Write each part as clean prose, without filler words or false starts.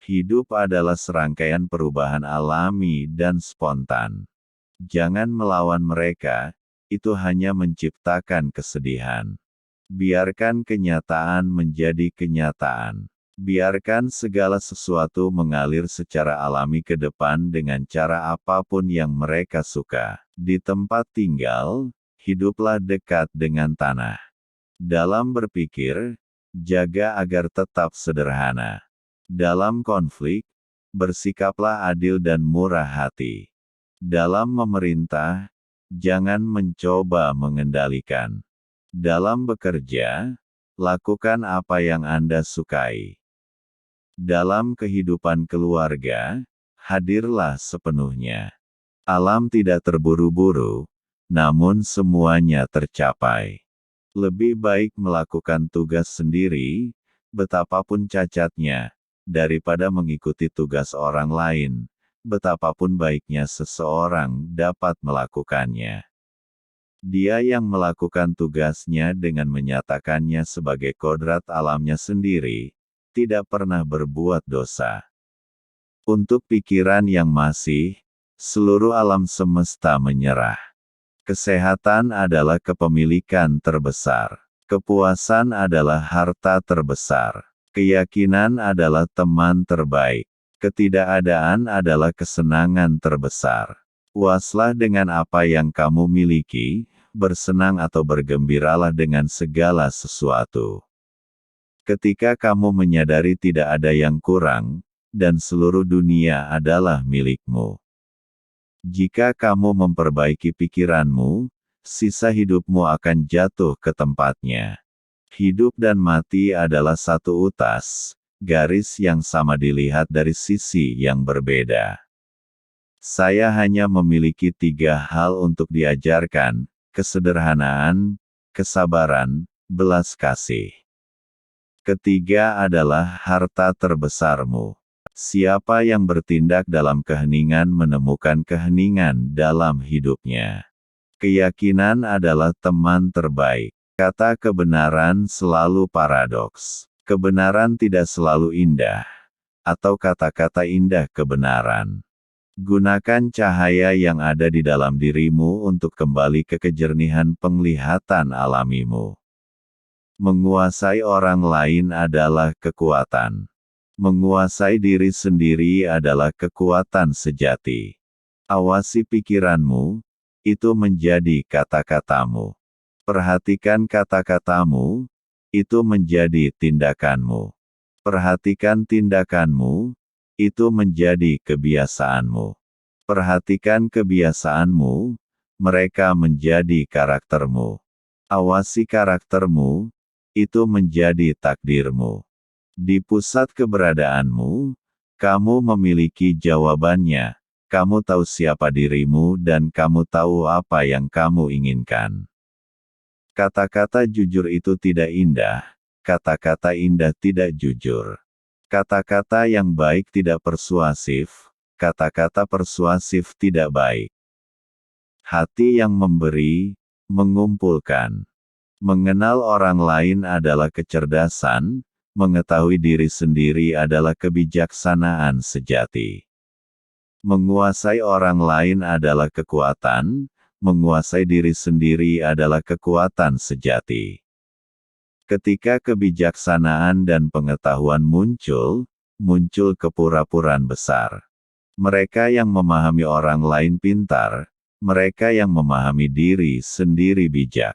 Hidup adalah serangkaian perubahan alami dan spontan. Jangan melawan mereka, itu hanya menciptakan kesedihan. Biarkan kenyataan menjadi kenyataan. Biarkan segala sesuatu mengalir secara alami ke depan dengan cara apapun yang mereka suka. Di tempat tinggal, hiduplah dekat dengan tanah. Dalam berpikir, jaga agar tetap sederhana. Dalam konflik, bersikaplah adil dan murah hati. Dalam memerintah, jangan mencoba mengendalikan. Dalam bekerja, lakukan apa yang Anda sukai. Dalam kehidupan keluarga, hadirlah sepenuhnya. Alam tidak terburu-buru, namun semuanya tercapai. Lebih baik melakukan tugas sendiri, betapapun cacatnya, daripada mengikuti tugas orang lain, betapapun baiknya seseorang dapat melakukannya. Dia yang melakukan tugasnya dengan menyatakannya sebagai kodrat alamnya sendiri, tidak pernah berbuat dosa. Untuk pikiran yang masih, seluruh alam semesta menyerah. Kesehatan adalah kepemilikan terbesar. Kepuasan adalah harta terbesar. Keyakinan adalah teman terbaik. Ketidakadaan adalah kesenangan terbesar. Puaslah dengan apa yang kamu miliki, bersenang atau bergembiralah dengan segala sesuatu. Ketika kamu menyadari tidak ada yang kurang, dan seluruh dunia adalah milikmu. Jika kamu memperbaiki pikiranmu, sisa hidupmu akan jatuh ke tempatnya. Hidup dan mati adalah satu utas, garis yang sama dilihat dari sisi yang berbeda. Saya hanya memiliki 3 hal untuk diajarkan: kesederhanaan, kesabaran, belas kasih. Ketiga adalah harta terbesarmu. Siapa yang bertindak dalam keheningan menemukan keheningan dalam hidupnya. Keyakinan adalah teman terbaik. Kata kebenaran selalu paradoks. Kebenaran tidak selalu indah. Atau kata-kata indah kebenaran. Gunakan cahaya yang ada di dalam dirimu untuk kembali ke kejernihan penglihatan alamimu. Menguasai orang lain adalah kekuatan. Menguasai diri sendiri adalah kekuatan sejati. Awasi pikiranmu, itu menjadi kata-katamu. Perhatikan kata-katamu, itu menjadi tindakanmu. Perhatikan tindakanmu, itu menjadi kebiasaanmu. Perhatikan kebiasaanmu, mereka menjadi karaktermu. Awasi karaktermu, itu menjadi takdirmu. Di pusat keberadaanmu, kamu memiliki jawabannya, kamu tahu siapa dirimu dan kamu tahu apa yang kamu inginkan. Kata-kata jujur itu tidak indah, kata-kata indah tidak jujur. Kata-kata yang baik tidak persuasif, kata-kata persuasif tidak baik. Hati yang memberi, mengumpulkan. Mengenal orang lain adalah kecerdasan, mengetahui diri sendiri adalah kebijaksanaan sejati. Menguasai orang lain adalah kekuatan, menguasai diri sendiri adalah kekuatan sejati. Ketika kebijaksanaan dan pengetahuan muncul kepura-puraan besar. Mereka yang memahami orang lain pintar, mereka yang memahami diri sendiri bijak.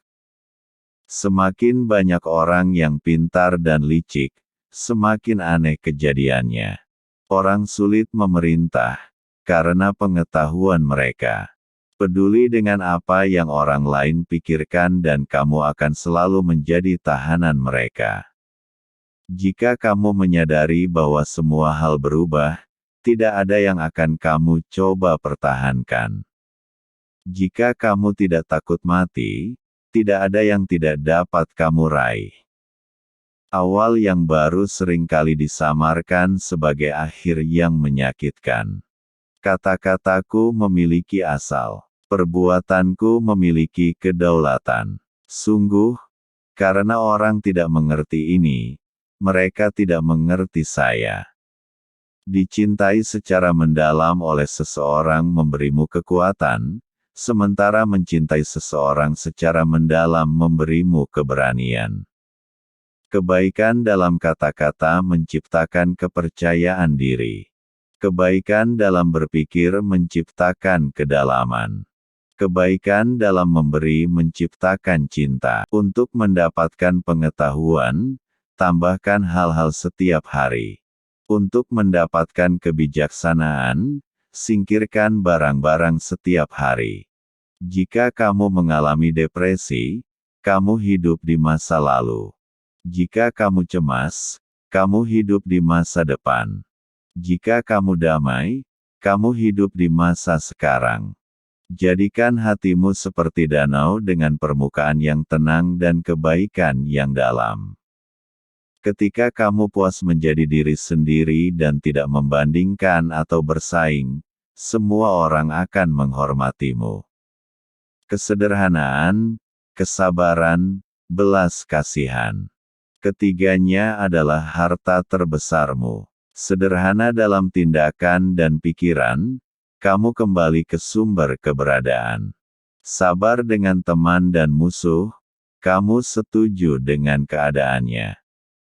Semakin banyak orang yang pintar dan licik, semakin aneh kejadiannya. Orang sulit memerintah, karena pengetahuan mereka. Peduli dengan apa yang orang lain pikirkan dan kamu akan selalu menjadi tahanan mereka. Jika kamu menyadari bahwa semua hal berubah, tidak ada yang akan kamu coba pertahankan. Jika kamu tidak takut mati, tidak ada yang tidak dapat kamu raih. Awal yang baru seringkali disamarkan sebagai akhir yang menyakitkan. Kata-kataku memiliki asal. Perbuatanku memiliki kedaulatan. Sungguh, karena orang tidak mengerti ini, mereka tidak mengerti saya. Dicintai secara mendalam oleh seseorang memberimu kekuatan, sementara mencintai seseorang secara mendalam memberimu keberanian. Kebaikan dalam kata-kata menciptakan kepercayaan diri. Kebaikan dalam berpikir menciptakan kedalaman. Kebaikan dalam memberi menciptakan cinta. Untuk mendapatkan pengetahuan, tambahkan hal-hal setiap hari. Untuk mendapatkan kebijaksanaan, singkirkan barang-barang setiap hari. Jika kamu mengalami depresi, kamu hidup di masa lalu. Jika kamu cemas, kamu hidup di masa depan. Jika kamu damai, kamu hidup di masa sekarang. Jadikan hatimu seperti danau dengan permukaan yang tenang dan kebaikan yang dalam. Ketika kamu puas menjadi diri sendiri dan tidak membandingkan atau bersaing, semua orang akan menghormatimu. Kesederhanaan, kesabaran, belas kasihan. Ketiganya adalah harta terbesarmu. Sederhana dalam tindakan dan pikiran, kamu kembali ke sumber keberadaan. Sabar dengan teman dan musuh, kamu setuju dengan keadaannya.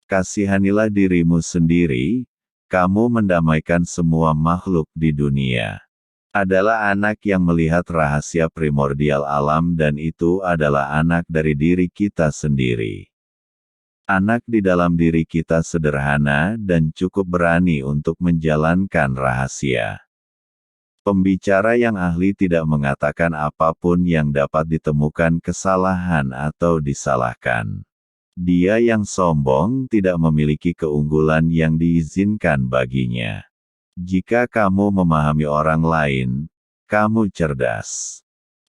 Kasihanilah dirimu sendiri, kamu mendamaikan semua makhluk di dunia. Adalah anak yang melihat rahasia primordial alam dan itu adalah anak dari diri kita sendiri. Anak di dalam diri kita sederhana dan cukup berani untuk menjalankan rahasia. Pembicara yang ahli tidak mengatakan apapun yang dapat ditemukan kesalahan atau disalahkan. Dia yang sombong tidak memiliki keunggulan yang diizinkan baginya. Jika kamu memahami orang lain, kamu cerdas.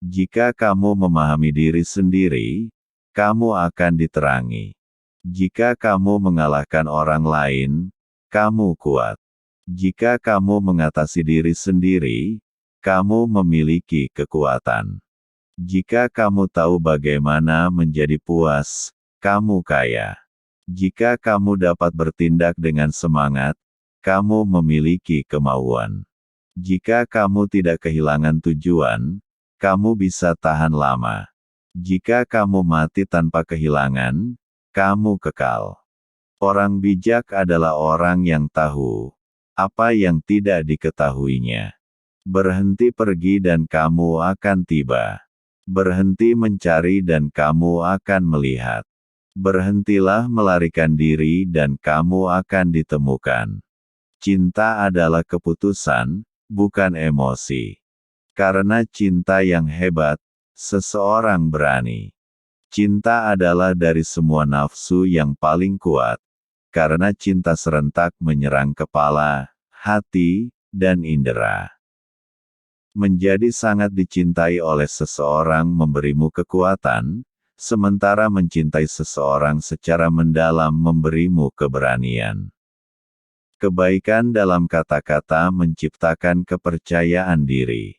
Jika kamu memahami diri sendiri, kamu akan diterangi. Jika kamu mengalahkan orang lain, kamu kuat. Jika kamu mengatasi diri sendiri, kamu memiliki kekuatan. Jika kamu tahu bagaimana menjadi puas, kamu kaya. Jika kamu dapat bertindak dengan semangat, kamu memiliki kemauan. Jika kamu tidak kehilangan tujuan, kamu bisa tahan lama. Jika kamu mati tanpa kehilangan, kamu kekal. Orang bijak adalah orang yang tahu apa yang tidak diketahuinya. Berhenti pergi dan kamu akan tiba. Berhenti mencari dan kamu akan melihat. Berhentilah melarikan diri dan kamu akan ditemukan. Cinta adalah keputusan, bukan emosi. Karena cinta yang hebat, seseorang berani. Cinta adalah dari semua nafsu yang paling kuat. Karena cinta serentak menyerang kepala, hati, dan indera. Menjadi sangat dicintai oleh seseorang memberimu kekuatan, sementara mencintai seseorang secara mendalam memberimu keberanian. Kebaikan dalam kata-kata menciptakan kepercayaan diri.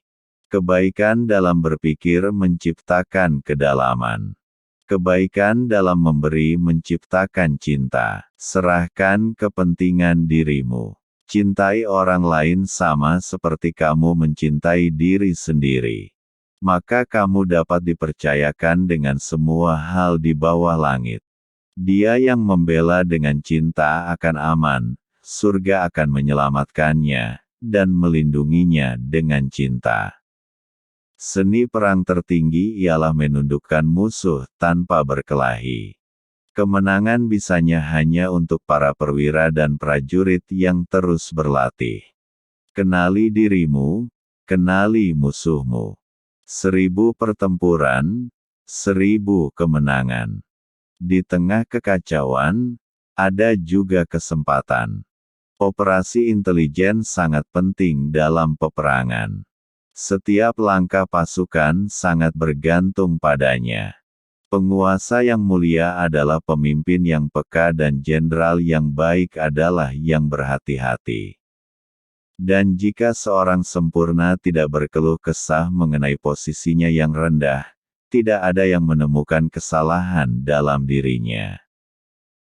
Kebaikan dalam berpikir menciptakan kedalaman. Kebaikan dalam memberi menciptakan cinta. Serahkan kepentingan dirimu. Cintai orang lain sama seperti kamu mencintai diri sendiri. Maka kamu dapat dipercayakan dengan semua hal di bawah langit. Dia yang membela dengan cinta akan aman, surga akan menyelamatkannya, dan melindunginya dengan cinta. Seni perang tertinggi ialah menundukkan musuh tanpa berkelahi. Kemenangan bisanya hanya untuk para perwira dan prajurit yang terus berlatih. Kenali dirimu, kenali musuhmu. 1000 pertempuran, 1000 kemenangan. Di tengah kekacauan, ada juga kesempatan. Operasi intelijen sangat penting dalam peperangan. Setiap langkah pasukan sangat bergantung padanya. Penguasa yang mulia adalah pemimpin yang peka dan jenderal yang baik adalah yang berhati-hati. Dan jika seorang sempurna tidak berkeluh kesah mengenai posisinya yang rendah, tidak ada yang menemukan kesalahan dalam dirinya.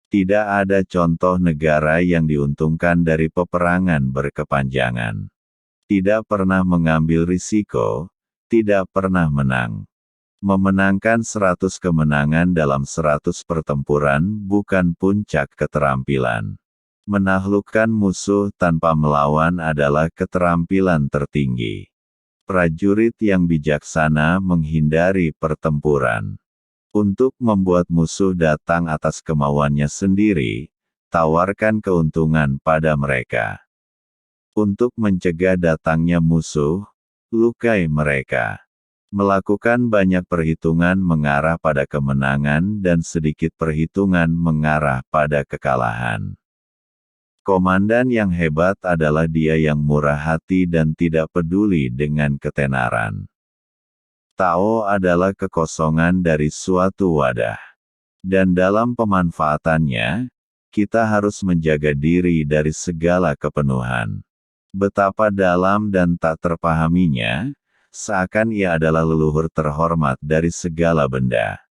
Tidak ada contoh negara yang diuntungkan dari peperangan berkepanjangan. Tidak pernah mengambil risiko, tidak pernah menang. Memenangkan 100 kemenangan dalam 100 pertempuran bukan puncak keterampilan. Menaklukkan musuh tanpa melawan adalah keterampilan tertinggi. Prajurit yang bijaksana menghindari pertempuran. Untuk membuat musuh datang atas kemauannya sendiri, tawarkan keuntungan pada mereka. Untuk mencegah datangnya musuh, lukai mereka. Melakukan banyak perhitungan mengarah pada kemenangan dan sedikit perhitungan mengarah pada kekalahan. Komandan yang hebat adalah dia yang murah hati dan tidak peduli dengan ketenaran. Tao adalah kekosongan dari suatu wadah. Dan dalam pemanfaatannya, kita harus menjaga diri dari segala kepenuhan. Betapa dalam dan tak terpahaminya, seakan ia adalah leluhur terhormat dari segala benda.